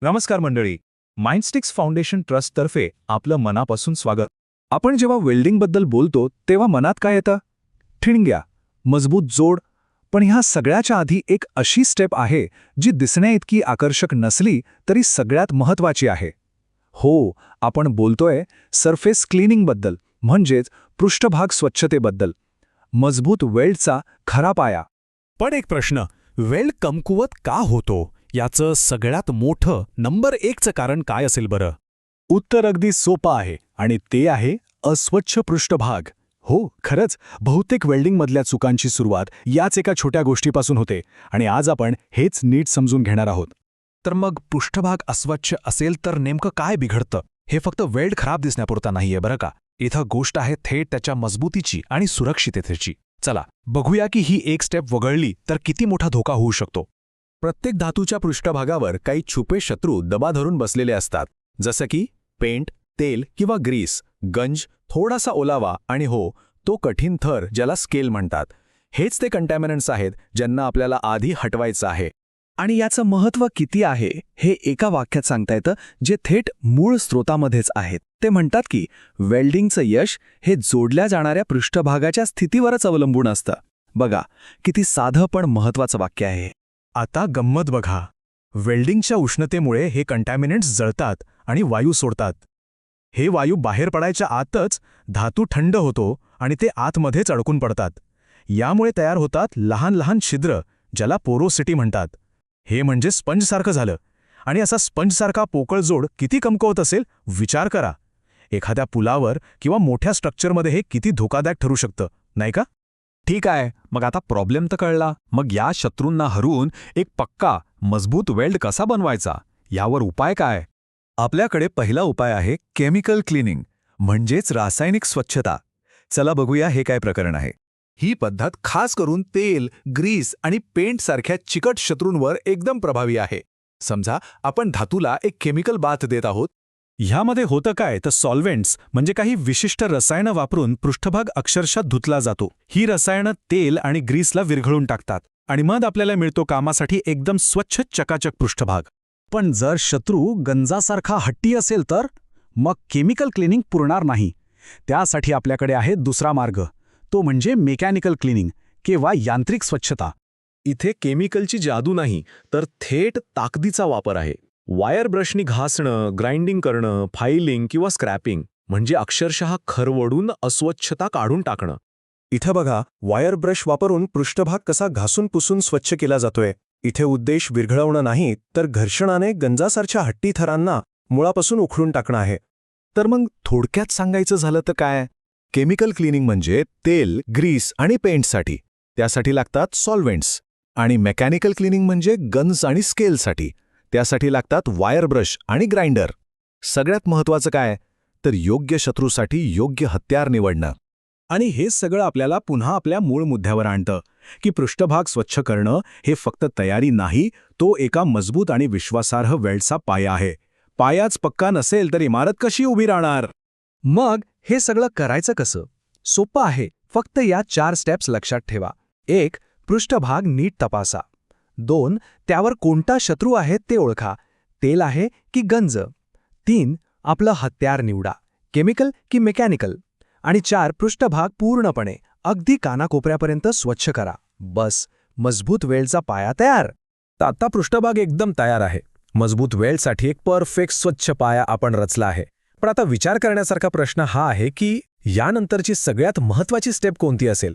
नमस्कार मंडळी. माइंडस्टिक्स फाउंडेशन ट्रस्टतर्फे आपलं मनापासून स्वागत. आपण जेव्हा वेल्डिंगबद्दल बोलतो तेव्हा मनात काय येतं? ठिणग्या, मजबूत जोड. पण ह्या सगळ्याच्या आधी एक अशी स्टेप आहे जी दिसण्याइतकी आकर्षक नसली तरी सगळ्यात महत्त्वाची आहे. हो, आपण बोलतोय सरफेस क्लिनिंगबद्दल, म्हणजेच पृष्ठभाग स्वच्छतेबद्दल. मजबूत वेल्डचा खरा पाया. पण एक प्रश्न, वेल्ड कमकुवत का होतो याचं सगळ्यात मोठं नंबर 1चं कारण काय असेल बरं? उत्तर अगदी सोपं आहे आणि ते आहे अस्वच्छ पृष्ठभाग. हो, खरंच बहुतेक वेल्डिंगमधल्या चुकांची सुरुवात याच एका छोट्या गोष्टीपासून होते आणि आज आपण हेच नीट समजून घेणार आहोत. तर मग पृष्ठभाग अस्वच्छ असेल तर नेमकं काय बिघडतं? हे फक्त वेल्ड खराब दिसण्यापुरता नाहीये बरं का. इथं गोष्ट आहे थेट त्याच्या मजबूतीची आणि सुरक्षिततेची. चला बघूया की ही एक स्टेप वगळली तर किती मोठा धोका होऊ शकतो. प्रत्येक धातूच्या पृष्ठभागावर काही छुपे शत्रू दबा धरून बसलेले असतात, जसं की पेंट, तेल किंवा ग्रीस, गंज, थोडासा ओलावा आणि हो, तो कठीण थर ज्याला स्केल म्हणतात. हेच ते कंटॅमिनंट्स आहेत ज्यांना आपल्याला आधी हटवायचं आहे. आणि याचं महत्त्व किती आहे हे एका वाक्यात सांगता येतं, जे थेट मूळ स्रोतामध्येच आहेत. ते म्हणतात की वेल्डिंगचं यश हे जोडल्या जाणाऱ्या पृष्ठभागाच्या स्थितीवरच अवलंबून असतं. बघा, किती साधं पण महत्त्वाचं वाक्य आहे. आता गंमत बघा. वेल्डिंगच्या उष्णतेमुळे हे कंटॅमिनंट्स जळतात आणि वायू सोडतात. हे वायू बाहेर पडायच्या आतच धातू थंड होतो आणि ते आतमध्येच अडकून पडतात. यामुळे तयार होतात लहान लहान छिद्र, ज्याला पोरोसिटी म्हणतात. हे म्हणजे स्पंजसारखं झालं. आणि असा स्पंजसारखा पोकळ जोड किती कमकुवत असेल विचार करा. एखाद्या पुलावर किंवा मोठ्या स्ट्रक्चरमध्ये हे किती धोकादायक ठरू शकतं, नाही का? ठीक आहे, मग आता प्रॉब्लेम तर कळला. मग या शत्रूंना हरवून एक पक्का मजबूत वेल्ड कसा बनवायचा, यावर उपाय काय? आपल्याकडे पहिला उपाय आहे केमिकल क्लिनिंग, म्हणजेच रासायनिक स्वच्छता. चला बघूया हे काय प्रकरण आहे. ही पद्धत खास करून तेल, ग्रीस आणि पेंट सारख्या चिकट शत्रूंवर एकदम प्रभावी आहे. समजा आपण धातूला एक केमिकल बाथ देत आहोत. ह्यामध्ये होतं काय तर सॉल्व्हेंट्स म्हणजे काही विशिष्ट रसायनं वापरून पृष्ठभाग अक्षरशः धुतला जातो. ही रसायनं तेल आणि ग्रीसला विरघळून टाकतात आणि मग आपल्याला मिळतो कामासाठी एकदम स्वच्छ चकाचक पृष्ठभाग. पण जर शत्रू गंजासारखा हट्टी असेल तर मग केमिकल क्लिनिंग पुरणार नाही. त्यासाठी आपल्याकडे आहे दुसरा मार्ग, तो म्हणजे मेकॅनिकल क्लिनिंग किंवा यांत्रिक स्वच्छता. इथे केमिकलची जादू नाही, तर थेट ताकदीचा वापर आहे. वायर ब्रशनी घासणं, ग्राइंडिंग करणं, फायलिंग किंवा स्क्रॅपिंग, म्हणजे अक्षरशः खरवडून अस्वच्छता काढून टाकणं. इथं बघा, वायर ब्रश वापरून पृष्ठभाग कसा घासून पुसून स्वच्छ केला जातोय. इथे उद्देश विरघळवणं नाही, तर घर्षणाने गंजासारख्या हट्टी थरांना मुळापासून उखडून टाकणं आहे. तर मग थोडक्यात सांगायचं झालं तर काय? केमिकल क्लिनिंग म्हणजे तेल, ग्रीस आणि पेंटसाठी, त्यासाठी लागतात सॉल्व्हेंट्स. आणि मेकॅनिकल क्लिनिंग म्हणजे गन्स आणि स्केलसाठी, त्यासाठी लागतात वायर ब्रश आणि ग्राइंडर. सगळ्यात महत्त्वाचं काय तर योग्य शत्रूसाठी योग्य हत्यार निवडणं. आणि हे सगळं आपल्याला पुन्हा आपल्या मूळ मुद्द्यावर आणतं की पृष्ठभाग स्वच्छ करणं हे फक्त तयारी नाही, तो एका मजबूत आणि विश्वासार्ह वेल्डचा पाया आहे. पायाच पक्का नसेल तर इमारत कशी उभी राहणार? मग हे सगळं करायचं कसं? सोपं आहे. फक्त या 4 स्टेप्स लक्षात ठेवा. 1. पृष्ठभाग नीट तपासा. 2. त्यावर कोणता शत्रू आहे ते ओळखा, तेल आहे की गंज. 3. आपलं हत्यार निवडा, केमिकल की मेकॅनिकल. आणि 4. पृष्ठभाग पूर्णपणे अगदी कानाकोपऱ्यापर्यंत स्वच्छ करा. बस, मजबूत वेल्डचा पाया तयार. आता पृष्ठभाग एकदम तयार आहे. मजबूत वेल्डसाठी एक परफेक्ट स्वच्छ पाया आपण रचला आहे. पण आता विचार करण्यासारखा प्रश्न हा आहे की यानंतरची सगळ्यात महत्त्वाची स्टेप कोणती असेल?